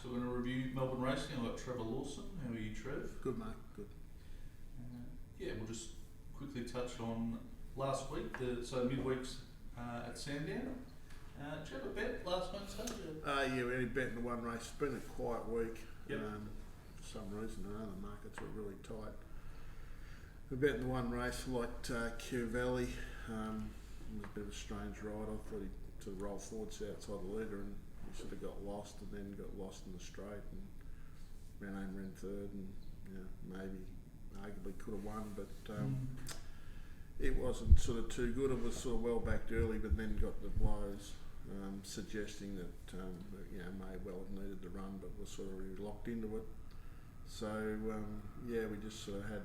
So we're going to review Melbourne racing. I've got Trevor Lawson. How are you, Trev? Good, mate. Good. Yeah, we'll just quickly touch on last week. So midweeks at Sandown. Did you have a bet last Wednesday? Yeah, we only bet in the one race. It's been a quiet week. Yep. For some reason, I know the markets were really tight. We bet in the one race, like Kew Valley. It was a bit of a strange ride. I thought he'd sort of roll forwards outside the leader, and he sort of got lost, and then got lost in the straight, and ran home, ran third, and maybe arguably could have won, but it wasn't sort of too good. It was sort of well backed early, but then got the blows, suggesting that may well have needed the run, but was sort of really locked into it. So we just sort of had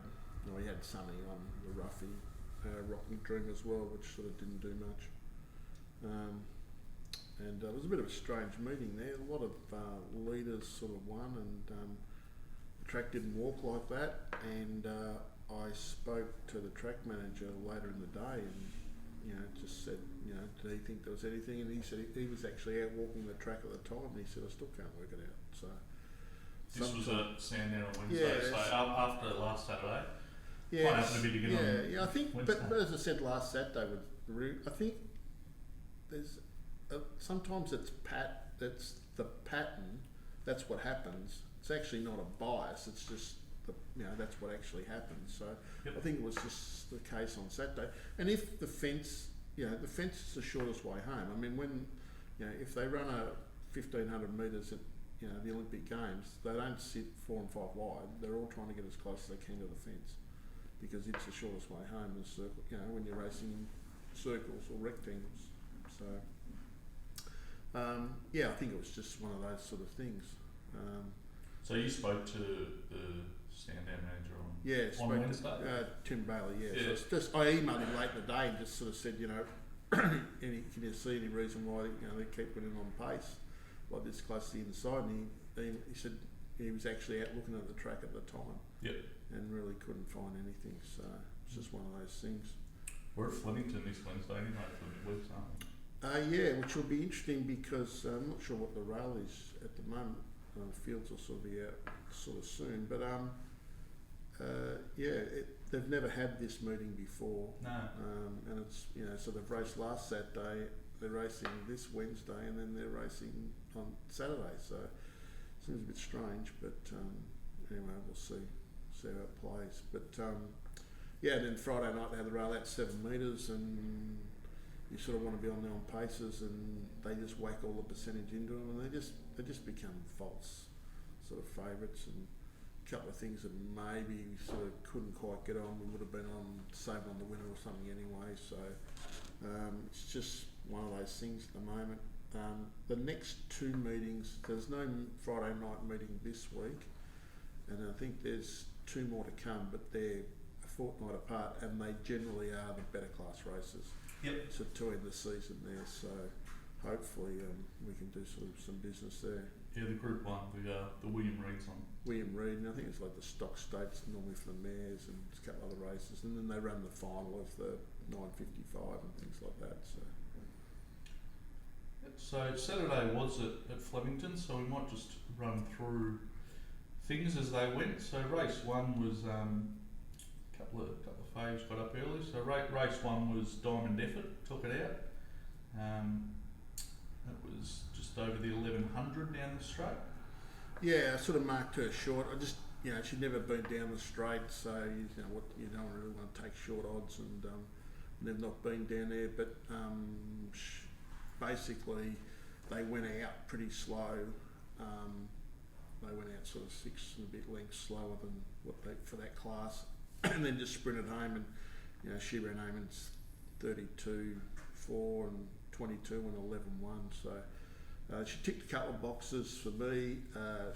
we had Sunny on the roughie, Rocking Dream as well, which sort of didn't do much. And it was a bit of a strange meeting there. A lot of leaders sort of won, and the track didn't walk like that. And I spoke to the track manager later in the day, and just said, did he think there was anything? And he said he was actually out walking the track at the time, and he said, I still can't work it out. So this was at Sandown on Wednesday, so after last Saturday. Yeah, quite happened to be together. I think. Wednesday. But as I said last Saturday, I think there's sometimes it's the pattern. That's what happens. It's actually not a bias. It's just that's what actually happens. So I think it was just the case on Saturday. And if the fence, the fence is the shortest way home. I mean, when if they run a 1,500 metres at the Olympic Games, they don't sit 4 and 5 wide. They're all trying to get as close as they can to the fence, because it's the shortest way home in a circle, when you're racing in circles or rectangles. So, I think it was just one of those sort of things. So you spoke to the Sandown manager on Wednesday? Tim Bailey, So it's just, I emailed him late in the day and just sort of said, can you see any reason why they keep winning on pace like this close to the inside? And he said he was actually out looking at the track at the time. Yep. And really couldn't find anything, so it's just one of those things. We're at Flemington this Wednesday anyway for the midweeks, aren't we? Which will be interesting, because I'm not sure what the rail is at the moment. Fields will sort of be out sort of soon, but they've never had this meeting before. No. And it's so they've raced last Saturday, they're racing this Wednesday, and then they're racing on Saturday. So it seems a bit strange, but anyway, we'll see how it plays. But then Friday night they had the rail out 7 metres, and you sort of want to be on their own paces, and they just whack all the percentage into them, and they just become false sort of favourites. And a couple of things that maybe sort of couldn't quite get on, we would have been on saving on the winner or something anyway. So it's just one of those things at the moment. The next 2 meetings, there's no Friday night meeting this week, and I think there's 2 more to come, but they're a fortnight apart, and they generally are the better class races. Yep. So to end the season there, so hopefully we can do some business there. Yeah, the Group 1, the William Reed's on. William Reed, and I think it's like the stock states normally for the mares, and a couple other races, and then they run the final of the 955 and things like that. So Saturday was at Flemington, so we might just run through things as they went. So race 1 was a couple of faves got up early. So race 1 was Diamond Effort, took it out. That was just over the 1100 down the straight. Yeah, I sort of marked her short. I just, she'd never been down the straight, so you don't really want to take short odds, and they've not been down there. But basically, they went out pretty slow. They went out sort of 6 and a bit lengths slower than what they for that class, and then just sprinted home. And she ran home in 32.4 and 22 and 11.1. So she ticked a couple of boxes for me.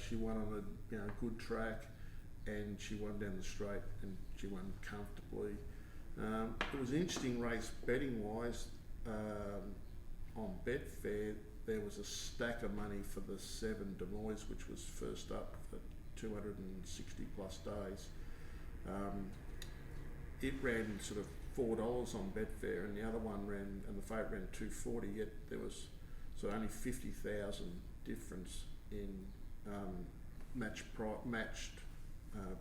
She won on a good track, and she won down the straight, and she won comfortably. It was an interesting race betting wise. On Betfair, there was a stack of money for the 7 Des Moines, which was first up for 260 plus days. It ran sort of $4 on Betfair, and the other one ran, and the favourite ran $2.40. Yet there was sort of only 50,000 difference in matched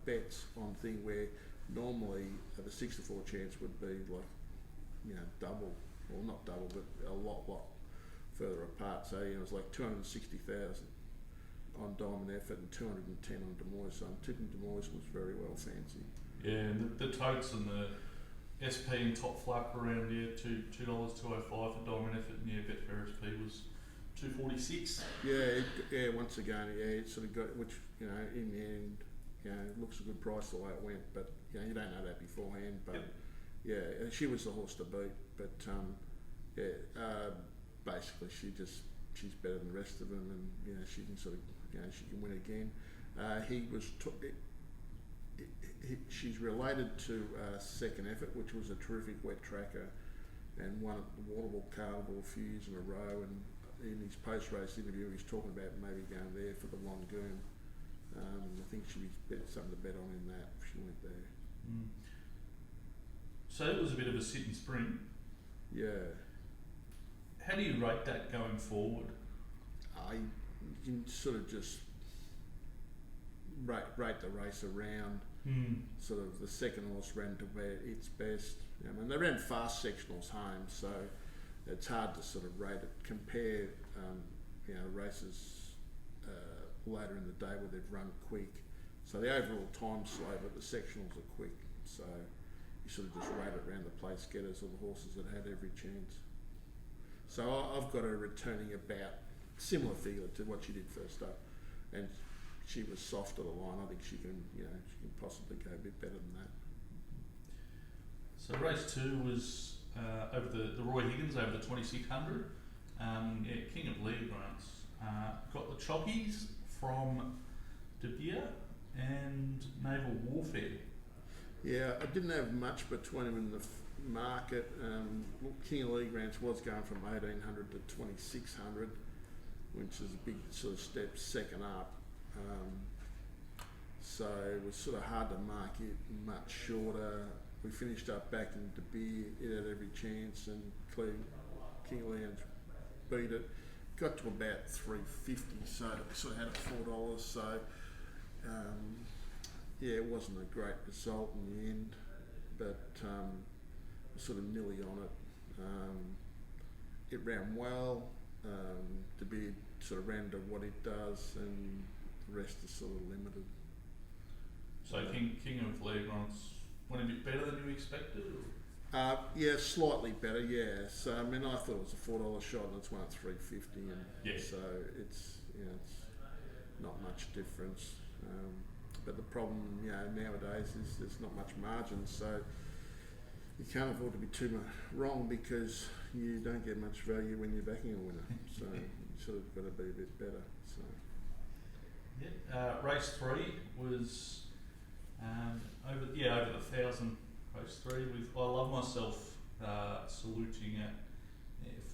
bets on thing where normally the 6 to 4 chance would be like, double, or not double, but a lot further apart. So it was like 260,000 on Diamond Effort and 210 on Des Moines. So I'm tipping Des Moines was very well fancy. Yeah, and the totes and the SP and Top Fluck around $2.205 for Diamond Effort, and Betfair SP was $2.46. Yeah, once again, it sort of got, which in the end, it looks a good price the way it went, but you don't know that beforehand. But yep. She was the horse to beat. But basically she's better than the rest of them, and she can sort of she can win again. She's related to Second Effort, which was a terrific wet tracker, and won at the Waterville Carnival a few years in a row. And in his post-race interview, he's talking about maybe going there for the Longoon. I think she'd be something to bet on in that if she went there. Mm. So it was a bit of a sit and spring. Yeah. How do you rate that going forward? You can sort of just rate the race around. Sort of the second horse ran to its best. They ran fast sectionals home, so it's hard to sort of rate it. Compare, races later in the day where they've run quick. So the overall time's slow, but the sectionals are quick. So you sort of just rate it around the place getters or the horses that had every chance. So I've got her returning about similar figure to what she did first up, and she was soft to the line. I think she can possibly go a bit better than that. So race 2 was over the Roy Higgins over the 2600. King of League Grants. Got the Chockies from De Beer and Naval Warfare. Yeah, I didn't have much between them in the market. King of League Grants was going from 1800 to 2600, which is a big sort of step second up. So it was sort of hard to mark it much shorter. We finished up back in De Beer. It had every chance, and King of League beat it. Got to about 350, so it sort of had it $4. So it wasn't a great result in the end, but sort of nearly on it. It ran well. De Beer sort of ran to what it does, and the rest is sort of limited. So King of League Grants went a bit better than you expected? Yeah, slightly better. Yeah. So I thought it was a $4 shot, and it's won at $3.50, and so it's not much difference. But the problem nowadays is there's not much margin, so you can't afford to be too much wrong because you don't get much value when you're backing a winner. So you sort of got to be a bit better. So race 3 was over the 1,000. Race 3 with I Love Myself saluting at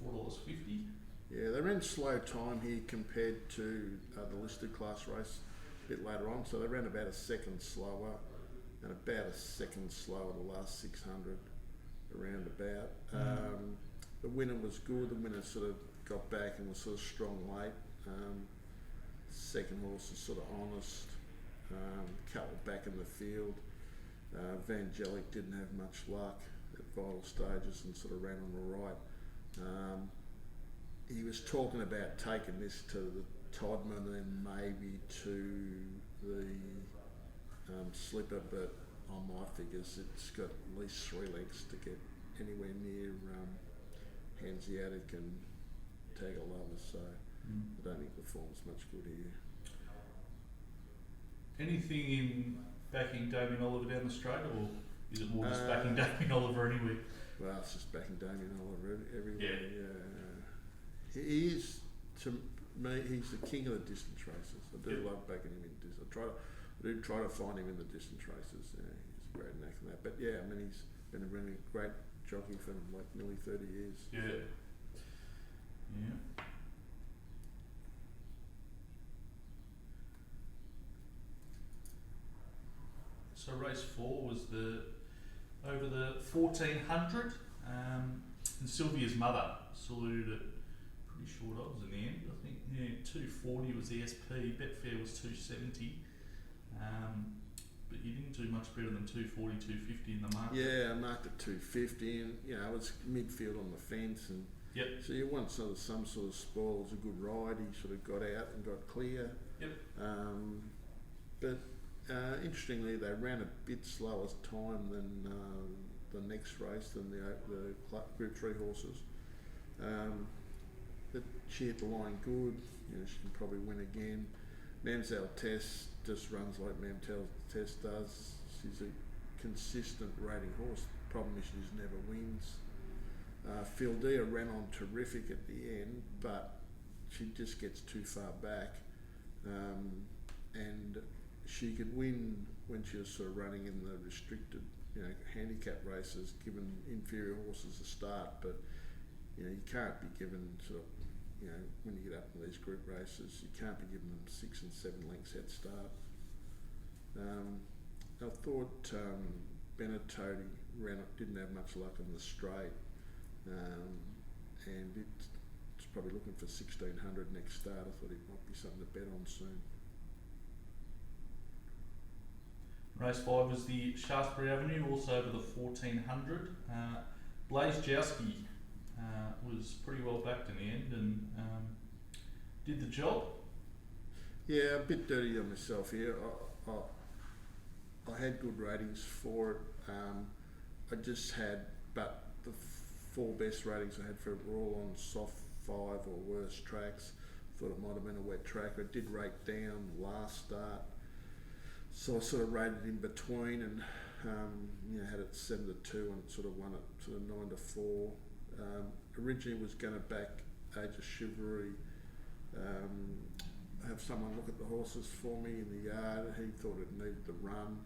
$4.50. Yeah, they ran slow time here compared to the listed class race a bit later on. So they ran about a second slower and about a second slower the last 600 around about. The winner was good. The winner sort of got back and was sort of strong late. Second horse is sort of honest. Couple back in the field. Vangelic didn't have much luck at vital stages and sort of ran on the right. He was talking about taking this to the Todman and maybe to the Slipper, but on my figures it's got at least 3 lengths to get anywhere near Hanseatic and Tagalova, so I don't think the form's much good here. Anything in backing Damien Oliver down the straight, or is it more just backing Damien Oliver anywhere? Well, it's just backing Damien Oliver everywhere. He is, to me, he's the king of the distance races. I do love backing him in distance. I do try to find him in the distance races. He's a great knack in that. But he's been a really great jockey for like nearly 30 years. Yeah. So race 4 was over the 1400, and Sylvia's mother saluted at pretty short odds in the end. I think 240 was the SP, Betfair was 270. But you didn't do much better than 240, 250 in the market. Yeah, I marked at 250, and it was midfield on the fence, and Yep. so you want some sort of spoil. It was a good ride. He sort of got out and got clear. Yep. But interestingly, they ran a bit slower time than the next race, than the Group 3 horses. But she hit the line good. She can probably win again. Mamselle Tess just runs like Mamselle Tess does. She's a consistent rating horse. Problem is she just never wins. Fildia ran on terrific at the end, but she just gets too far back. And she could win when she was sort of running in the restricted, handicap races, given inferior horses a start. But you can't be given sort of, when you get up in these group races, you can't be giving them 6 and 7 lengths head start. I thought Benetton didn't have much luck on the straight, and it's probably looking for 1600 next start. I thought it might be something to bet on soon. Race 5 was the Shaftesbury Avenue, also over the 1400. Blazejowski was pretty well backed in the end and did the job. Yeah, a bit dirty on myself here. I had good ratings for it. I just had, but the 4 best ratings I had for it were all on soft 5 or worse tracks. Thought it might have been a wet track. I did rate down last start, so I sort of rated in between, and had it 7 to 2, and sort of won it sort of 9 to 4. Originally was going to back Age of Chivalry. Have someone look at the horses for me in the yard. He thought it needed the run.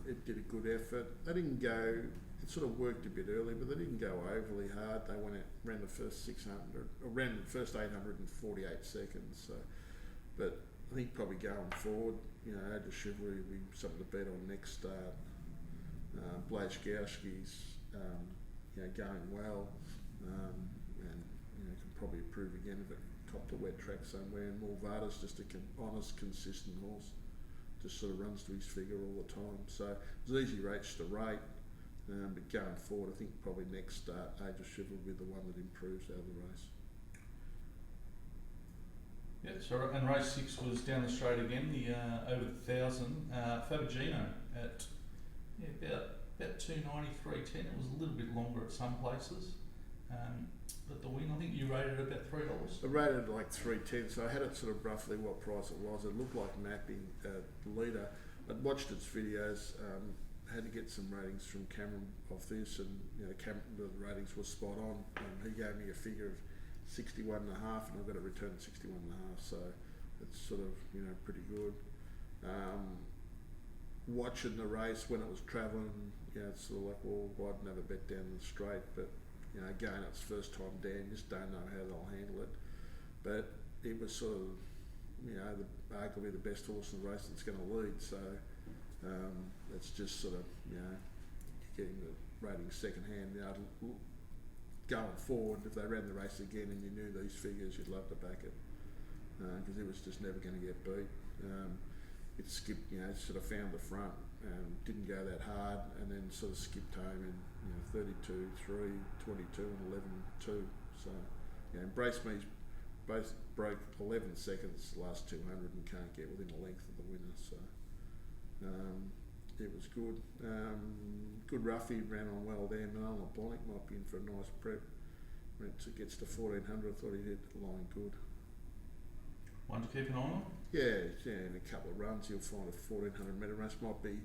It did a good effort. They didn't go. It sort of worked a bit early, but they didn't go overly hard. They went out, ran the first 600, or ran the first 800 in 48 seconds. So, but I think probably going forward, Age of Chivalry will be something to bet on next start. Blazejowski's going well, and can probably improve again if it copped a wet track somewhere. And Mulvada's just a honest, consistent horse, just sort of runs to his figure all the time. So it was easy rates to rate, but going forward, I think probably next start Age of Chivalry will be the one that improves out of the race. Yeah, so and race 6 was down the straight again, the over the 1000. Fabergino at about 293.10. It was a little bit longer at some places, but the win, I think you rated it about $3. I rated it like 310, so I had it sort of roughly what price it was. It looked like mapping the leader. I'd watched its videos. Had to get some ratings from Cameron of this, and the ratings were spot on. He gave me a figure of 61.5, and I got a return of 61.5, so it's sort of pretty good. Watching the race when it was travelling, it's sort of like, well, I'd never bet down the straight, but again, it's first time down, just don't know how they'll handle it. But it was sort of, arguably the best horse in the race that's going to lead, so it's just sort of, getting the rating second hand. Going forward, if they ran the race again and you knew these figures, you'd love to back it, because it was just never going to get beat. It skipped, sort of found the front, didn't go that hard, and then sort of skipped home in 32, 3, 22 and 11, 2. So, Embrace Me's both broke 11 seconds last 200 and can't get within a length of the winner. So, it was good. Good roughie, ran on well there. Nolan Blonick might be in for a nice prep. Gets to 1400. I thought he hit the line good. One to keep an eye on? Yeah, in a couple of runs he'll find a 1400 metre race. Might be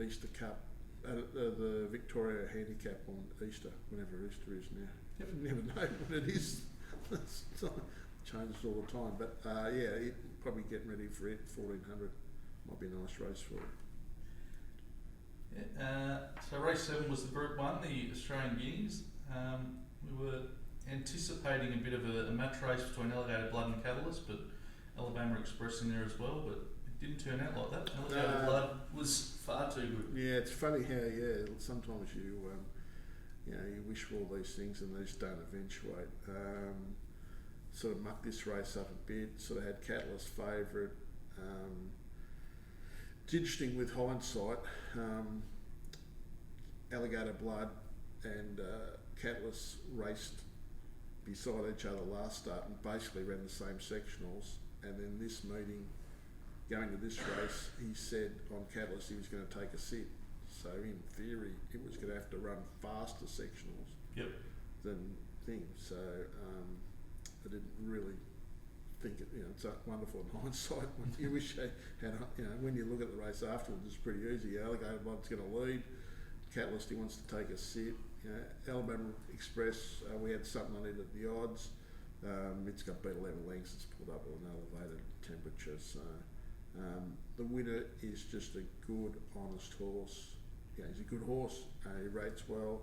Easter Cup, the Victoria Handicap on Easter, whenever Easter is now. Yep. You never know when it is. It changes all the time. But it probably getting ready for it. 1400 might be a nice race for it. Yeah, so race 7 was the Group 1, the Australian Guineas. We were anticipating a bit of a match race between Alligator Blood and Catalyst, but Alabama Express in there as well, but it didn't turn out like that. Alligator Blood was far too good. Yeah, it's funny how, sometimes you know, you wish for all these things and they just don't eventuate. Sort of mucked this race up a bit, sort of had Catalyst favourite. It's interesting with hindsight, Alligator Blood and Catalyst raced beside each other last start and basically ran the same sectionals, and then this meeting, going to this race, he said on Catalyst he was going to take a sit. So in theory, it was going to have to run faster sectionals than things. So I didn't really think it. You know, it's wonderful in hindsight. When you wish they had. You know, when you look at the race afterwards, it's pretty easy. Alligator Blood's going to lead. Catalyst, he wants to take a sit. You know, Alabama Express, we had something on it at the odds. It's got beat 11 lengths. It's pulled up with an elevated temperature. So the winner is just a good, honest horse. Yeah, he's a good horse. He rates well.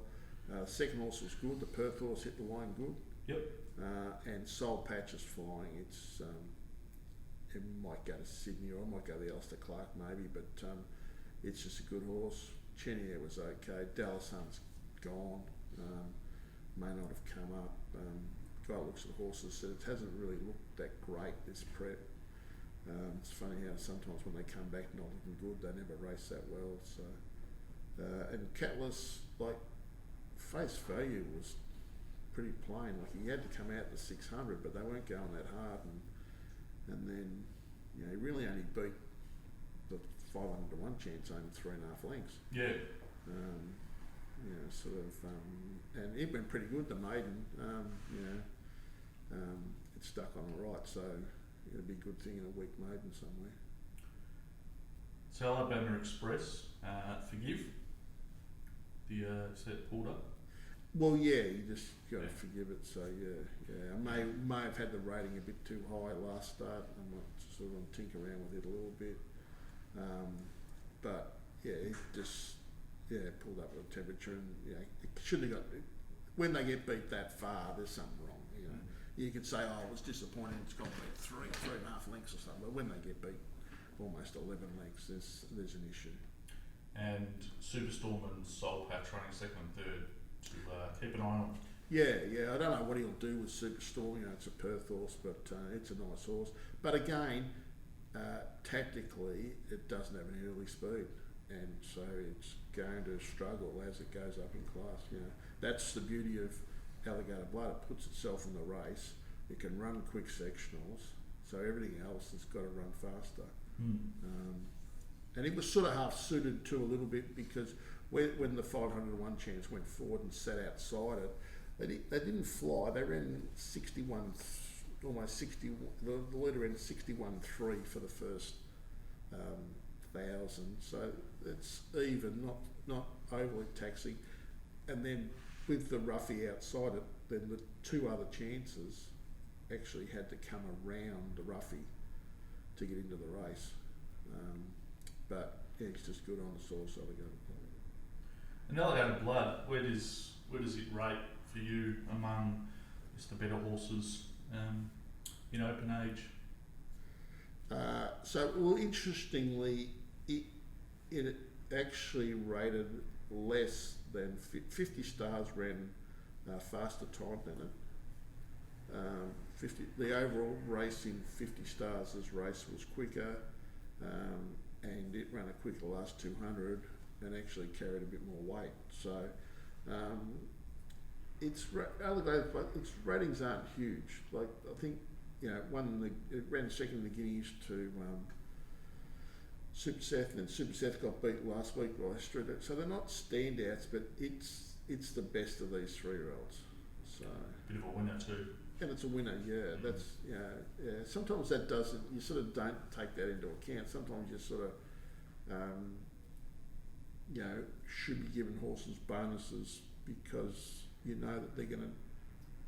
Second horse was good. The Perth horse hit the line good. And Soul Patch is flying. It's it might go to Sydney or it might go to the Alistair Clark maybe, but it's just a good horse. Chenier was okay. Dallas Hunt's gone. May not have come up. Guy looks at the horses said it hasn't really looked that great this prep. It's funny how sometimes when they come back not looking good, they never race that well. So and Catalyst, like face value was pretty plain. Like he had to come out the 600, but they weren't going that hard. And then you know he really only beat the 500 to 1 chance only 3.5 lengths. You know, sort of, and it went pretty good. The maiden, you know, it stuck on the right, so it'd be a good thing in a weak maiden somewhere. So Alabama Express, forgive the set pulled up. Well, yeah, you just got to forgive it. So yeah, I may have had the rating a bit too high last start. I might sort of tinker around with it a little bit, but yeah, it just pulled up with the temperature, and it shouldn't have got. When they get beat that far, there's something wrong. You know, you could say, oh, it was disappointing. It's got beat 3.5 lengths or something. But when they get beat almost 11 lengths, there's an issue. And Superstorm and Soul Patch running second and third to keep an eye on. Yeah, I don't know what he'll do with Superstorm. You know, it's a Perth horse, but it's a nice horse. But again, tactically, it doesn't have any early speed, and so it's going to struggle as it goes up in class. You know, that's the beauty of Alligator Blood. It puts itself in the race. It can run quick sectionals, so everything else has got to run faster. And it was sort of half suited to a little bit because when the 500 to 1 chance went forward and sat outside it, they didn't fly. They ran 61, almost 60. The leader ran 61.3 for the first 1,000. So it's even, not overly taxing. And then with the roughie outside it, then the two other chances actually had to come around the roughie to get into the race. But yeah, it's just good on the source. Alligator Blood. And Alligator Blood, where does it rate for you among just the better horses in open age? Well, interestingly, it actually rated less than 50 Stars ran faster time than it. The overall race in 50 Stars' race was quicker, and it ran a quicker last 200 and actually carried a bit more weight. So Alligator, its ratings aren't huge. Like I think it ran second in the Guineas to Super Seth, and then Super Seth got beat last week by Australia. So they're not standouts, but it's the best of these 3-year-olds. So bit of a winner too. And it's a winner, yeah. That's yeah. Sometimes that doesn't. You sort of don't take that into account. Sometimes you sort of, should be giving horses bonuses because you know that they're going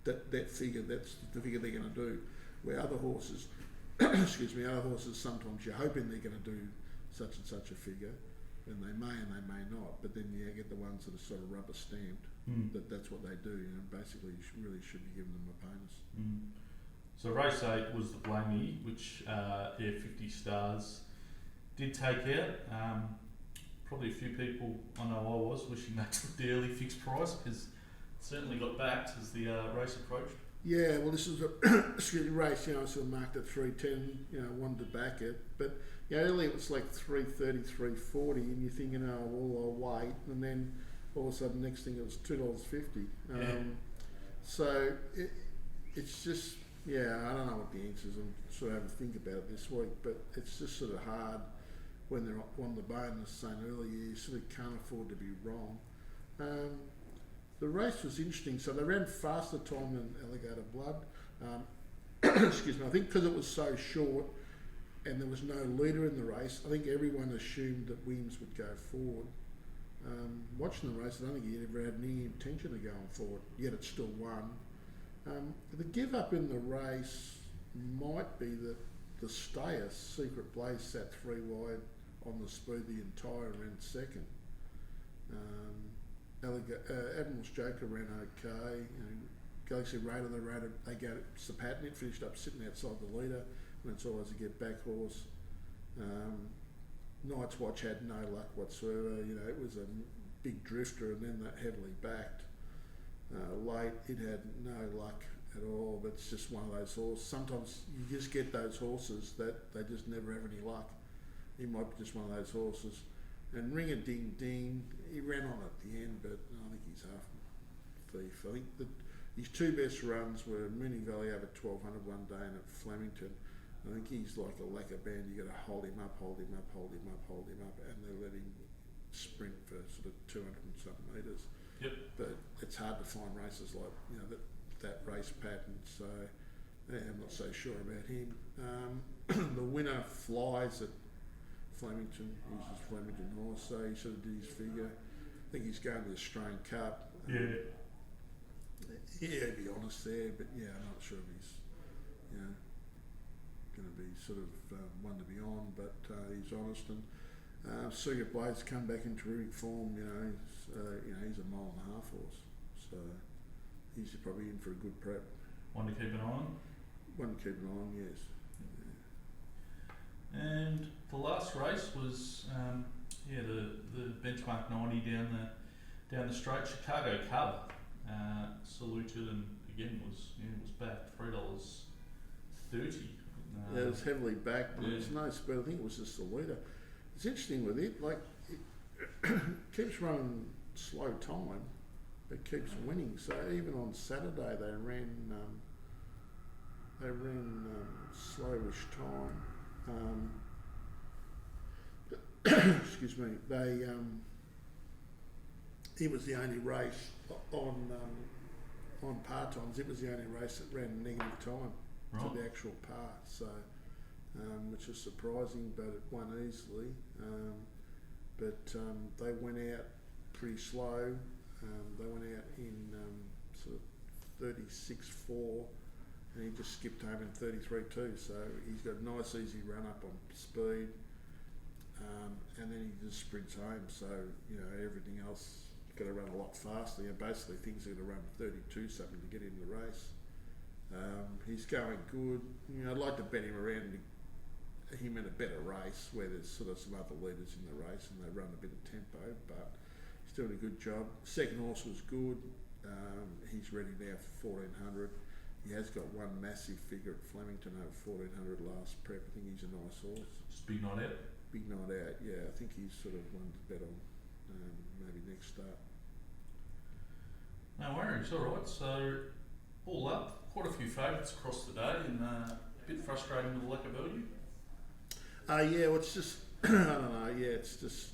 to that figure. That's the figure they're going to do. Where other horses, other horses sometimes you're hoping they're going to do such and such a figure, and they may not. But then you get the ones that are sort of rubber stamped. That's what they do. Basically, you really should be giving them a bonus. So race 8 was the Blamey, which 50 Stars did take out. Probably a few people, I know I was, wishing they took the early fixed price because certainly got backed as the race approached. Yeah, well, this is a excuse me, race, you know, sort of marked at 3:10, you know, wanted to back it. But, you know, earlier it was like 3:30, 3:40, and you're thinking, oh, well, I'll wait. And then all of a sudden, next thing it was $2.50. So it's just, yeah, I don't know what the answer is. I'm sort of having to think about it this week, but it's just sort of hard when they're on the bone. As I was saying earlier, you sort of can't afford to be wrong. The race was interesting. So they ran faster time than Alligator Blood. Excuse me. I think because it was so short and there was no leader in the race, I think everyone assumed that Williams would go forward. Watching the race, I don't think he ever had any intention of going forward, yet it still won. The give up in the race might be that the stayer, Secret Blaze, sat 3 wide on the speed the entire ran second. Admiral's Joker ran okay. You know, Galaxy Raider, they go to Sapat, it finished up sitting outside the leader when it's always a get back horse. Night's Watch had no luck whatsoever. You know, it was a big drifter and then that heavily backed. Late, it had no luck at all, but it's just one of those horses. Sometimes you just get those horses that they just never have any luck. He might be just one of those horses. And Ring a Ding Ding, he ran on at the end, but I think he's half thief. I think that his 2 best runs were Moonee Valley over 1200 one day and at Flemington. I think he's like a lacquer band. You got to hold him up, hold him up, hold him up, hold him up, and they let him sprint for sort of 200 and something metres. Yep. But it's hard to find races like, you know, that race pattern. So yeah, I'm not so sure about him. The winner flies at Flemington. He's his Flemington horse, so he sort of did his figure. I think he's going to the Australian Cup. Yeah, to be honest there, but yeah, I'm not sure if he's, you know, going to be sort of one to be on, but he's honest. And Secret Blade's come back in terrific form. You know, he's a 1.5 mile horse, so he's probably in for a good prep. One to keep an eye on. One to keep an eye on, yes. Yeah. And the last race was the benchmark 90 down the straight. Chicago Cub saluted and again was back $3.30. Yeah, it was heavily backed. There was Yeah. no speed. I think it was just the leader. It's interesting with it, like it keeps running slow time, but keeps winning. So even on Saturday they ran slowish time. Excuse me. It was the only race on par times. It was the only race that ran negative time to the actual par. So, which is surprising, but it won easily. They went out pretty slow. They went out in sort of 36.4, and he just skipped home in 33.2. So he's got a nice easy run up on speed, and then he just sprints home. So you know everything else got to run a lot faster. You know, basically things are going to run 32 something to get in the race. He's going good. You know, I'd like to bet him around him in a better race where there's sort of some other leaders in the race and they run a bit of tempo, but he's doing a good job. Second horse was good. He's ready now for 1400. He has got one massive figure at Flemington over 1400 last prep. I think he's a nice horse. Just big night out. Big night out, yeah. I think he's sort of one to bet on maybe next start. No worries, alright. So all up, quite a few favourites across the day and a bit frustrating with the lack of value. Yeah, well, it's just, I don't know, yeah, it's just,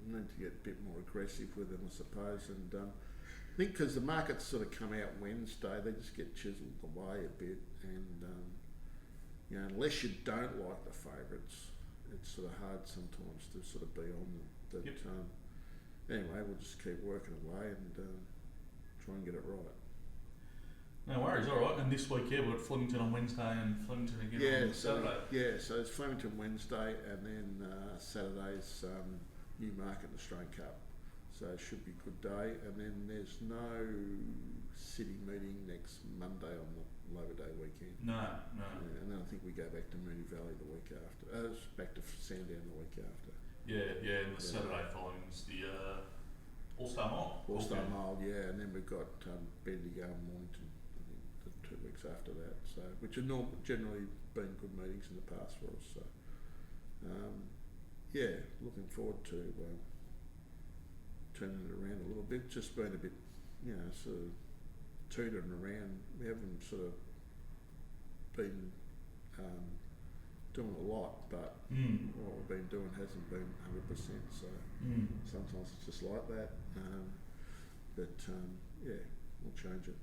need to get a bit more aggressive with them, I suppose. And I think because the markets sort of come out Wednesday, they just get chiselled away a bit. And, you know, unless you don't like the favourites, it's sort of hard sometimes to sort of be on them. But Yep. Anyway, we'll just keep working away and try and get it right. No worries, alright. And this week, yeah, we've got Flemington on Wednesday and Flemington again on Saturday. So it's Flemington Wednesday and then Saturday's Newmarket Australian Cup. So it should be a good day. And then there's no city meeting next Monday on the Labor Day weekend. No. Yeah, and then I think we go back to Moonee Valley the week after. Back to Sandown the week after. Yeah, and the Saturday following is the All-Star Mile. All-Star Okay. Mile, yeah, and then we've got Bendigo and Mornington, I think, the 2 weeks after that. So, which have generally been good meetings in the past for us. So, yeah, looking forward to turning it around a little bit. Just been a bit, sort of teetering around. We haven't sort of been doing a lot, but what we've been doing hasn't been 100%. So sometimes it's just like that. Yeah, we'll change it.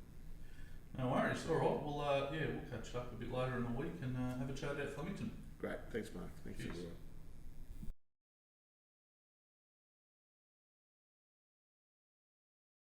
No worries. All right. Well, we'll catch up a bit later in the week and have a chat at Flemington. Great. Thanks, Mark. Thanks, Cheers. everyone.